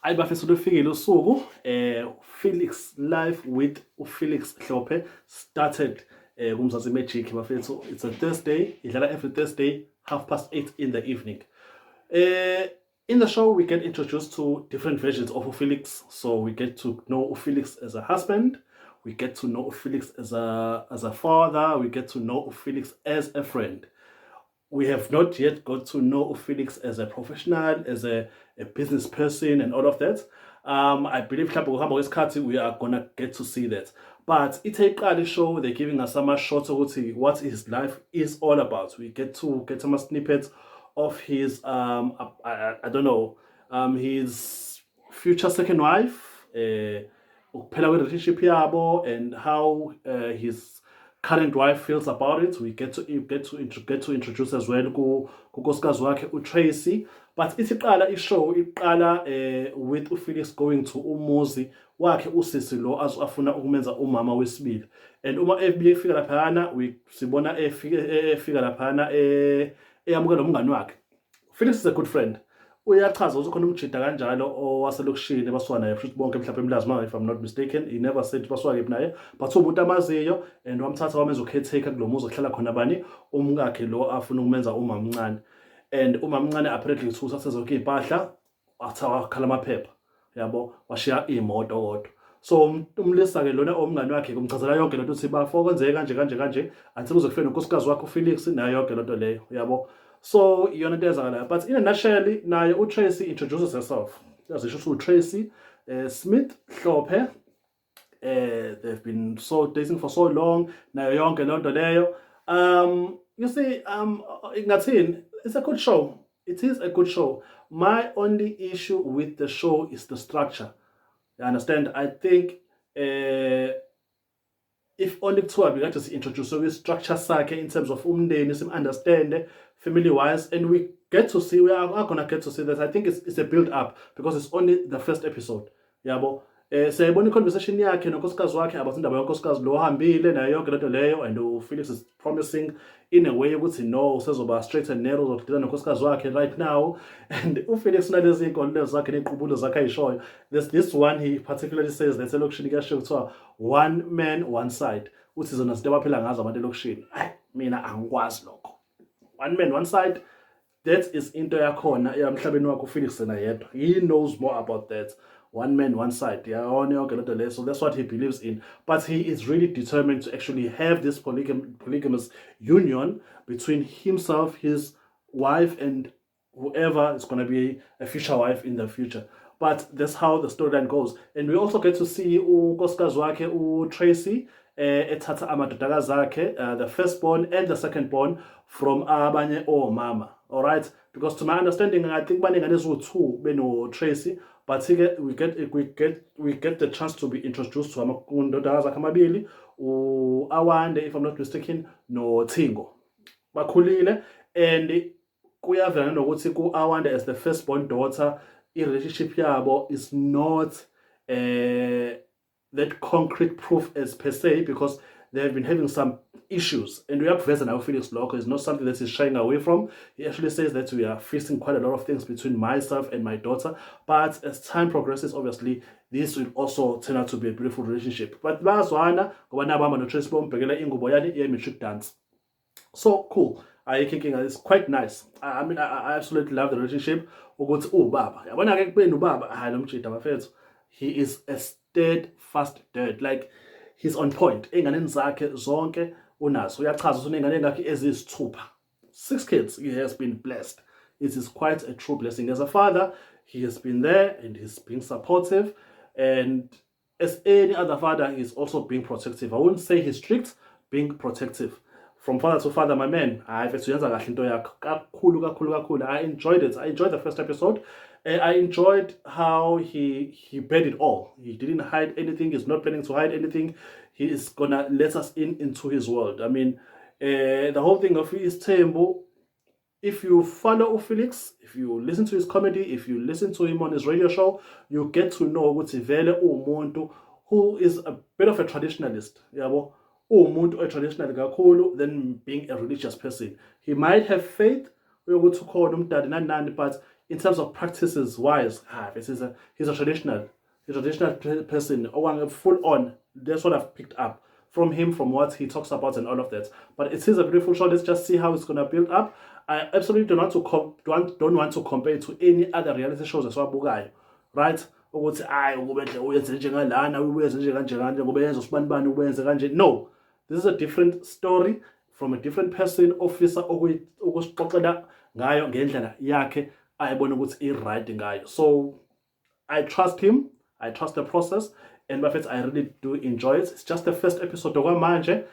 Hayi bafethu lufikile usuku Felix live with uFelix Hlophe started kuMzansi Magic bafethu. It's a Thursday, idlala every Thursday 8:30 in the evening. In the show we get introduced to different versions of uFelix. So we get to know uFelix as a husband, we get to know uFelix as a father, we get to know uFelix as a friend. We have not yet got to know Felix as a professional, as a business person, and all of that. I believe we are gonna get to see that. But it's a show, they're giving us some shots of what his life is all about. We get to get some snippets of his I don't know, his future second wife, ukuphela relationship yabo, and how his current wife feels about it. We get to introduce as well kunkosikazi wakhe uTracy. But show iqala with uFelix going to umuzi wakhe usisi lo afuna ukumenza umama wesibili. And uma efika laphana sibona efika laphana eyamukela umngani wakhe. Felix is a good friend. Uyachaza ukuthi khona umjida kanjalo owaselokishini basuka naye futhi bonke mhlawumbe emlazima, if I'm not mistaken. He never said basuka kephi naye, but umuntu amaziyo and wamthatha wamenza ucaretaker kulomuzi ohlala khona bani umkakhe lo afuna ukumenza umamncane. And umamncane apparently uthusa zonke impahla athi wakhala amaphepha, yabo, washiya imoto kodwa. So umlisa ke lona omngani wakhe kumchazela yonke lento ukuthi bafo kwenzeke kanje until uzofika nonkosikazi wakhe uFelix nayo yonke lento leyo, yabo. So iyona into ezakalayo. But in a nutshell, naye uTracy introduces herself. Yazisho ukuthi uTracy Smith Hlophe. They've been dating for so long. Nayo yonke lonto leyo. You see, ngathini, it's a good show. It is a good show. My only issue with the show is the structure. You understand? I think if only two are going to introduce so we structure sakhe in terms of umndeni, sim understand family wise, and we are gonna get to see that. I think it's a build up because it's only the first episode, yabo. Sayibona conversation yakhe nonkosikazi wakhe about indaba yonkosikazi lo ohambile nayo yonke lento leyo, and uFelix is promising in a way ukuthi no usezoba straight and narrow uzodila nonkosikazi wakhe right now. And uFelix unalezi inkolelo zakhe neziqubulo zakhe ayishoyo. There's this one he particularly says that elokishini kuyasho kuthiwa one man one side, uthi zona zinto abaphila ngazo abantu elokishini. Mina angikwazi lokho. One man one side, that is into yakhona emhlabeni wakhe uFelix yena yedwa. He knows more about that. One man, one side. So that's what he believes in. But he is really determined to actually have this polygamous union between himself, his wife, and whoever is going to be a future wife in the future. But that's how the storyline goes. And we also get to see unkosikazi wakhe uTracy ethatha amadodakazi akhe, the firstborn and the secondborn, from abanye omama. All right, because to my understanding, I think banengane eziwu-2 benoTracy. But we get the chance to be introduced to amadodakazi akhe amabili, uAwande, if I'm not mistaken, noThingo. Bakhulile, and kuyavela nokuthi kuAwande as the firstborn daughter, i-relationship yabo is not that concrete proof as per se, because they have been having some issues. And we have Vesa now Felix Loco is not something that he's shying away from. He actually says that we are facing quite a lot of things between myself and my daughter. But as time progresses, obviously, this will also turn out to be a beautiful relationship. But matric dance. So cool. I thinking it's quite nice. I mean, I absolutely love the relationship. He is a steadfast dad. Like, he's on point. Enganeni zakhe zonke unazo. Uyachaza unengane ngakhe eziyisithupha. 6 kids. He has been blessed. It is quite a true blessing. As a father, he has been there and he's being supportive. And as any other father, he's also being protective. I wouldn't say he's strict, being protective. From father to father, my man. I enjoyed it. I enjoyed the first episode. I enjoyed how he paid it all. He didn't hide anything. He's not planning to hide anything. He is gonna let us into his world. I mean, the whole thing of his temple. If you follow Felix, if you listen to his comedy, if you listen to him on his radio show, you get to know ukuthi vele umuntu who is a bit of a traditionalist. Yabo, umuntu a traditional kakhulu than being a religious person. He might have faith, but in terms of practices wise, he's a traditional person, or full on. That's what I've picked up from him, from what he talks about and all of that. But it is a beautiful show. Let's just see how it's gonna build up. I absolutely do not don't want to compare it to any other reality shows as well, right? Ukuthi hayi kube nje uyenze njengalana uyenze nje kanje kanje ngoba yenza usibani bani uyenze kanje. No, this is a different story from a different person, officer okusixoxela ngayo ngendlela yakhe ayibona ukuthi i-right ngayo. So I trust him, I trust the process, and Buffett, I really do enjoy it. It's just the first episode okwamanje.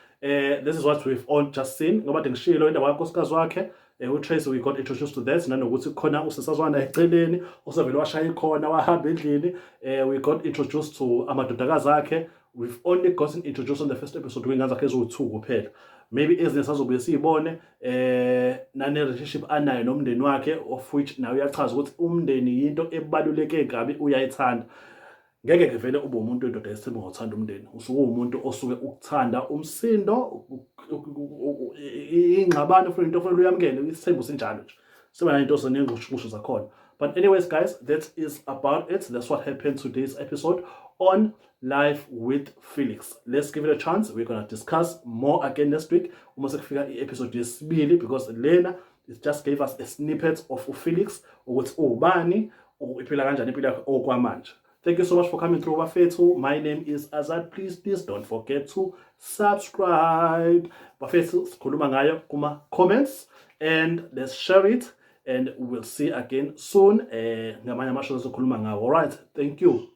This is what we've all just seen. Ngoba ngishilo indaba kankosikazi wakhe. UTracy, we got introduced to that. Nanokuthi khona usesazwana eceleni, osevele washaya ikhona wahamba endlini. We got introduced to amadodakazi akhe. We've only gotten introduced on the first episode kwingane zakhe eziwu-2 kuphela. Maybe ezinye sazobuye siyibone nane relationship anayo nomndeni wakhe, of which nawe uyachaza ukuthi umndeni into ebaluleke kabi uyayithanda. Ngeke vele ube umuntu indoda yesithembu ngothanda umndeni. Usuke umuntu osuke ukuthanda umsindo, ingxabano futhi into ofanele uyamkele, isithembu sinjalo nje. Seba into zonengqusho zakhona. But anyways guys, that is about it. That's what happened today's episode on Life with Felix. Let's give it a chance. We're going to discuss more again next week. Almost kufika episode yesibili, because Lena it just gave us a snippet of Felix, ukuthi ubani, iphila kanjani impilo yakhe okwamanje. Thank you so much for coming through, Bafethu. My name is Azad. Please don't forget to subscribe. Bafethu, sikhuluma ngayo kuma comments, and let's share it, and we'll see again soon. Ngamanye amasho sizokhuluma ngawo. All right. Thank you.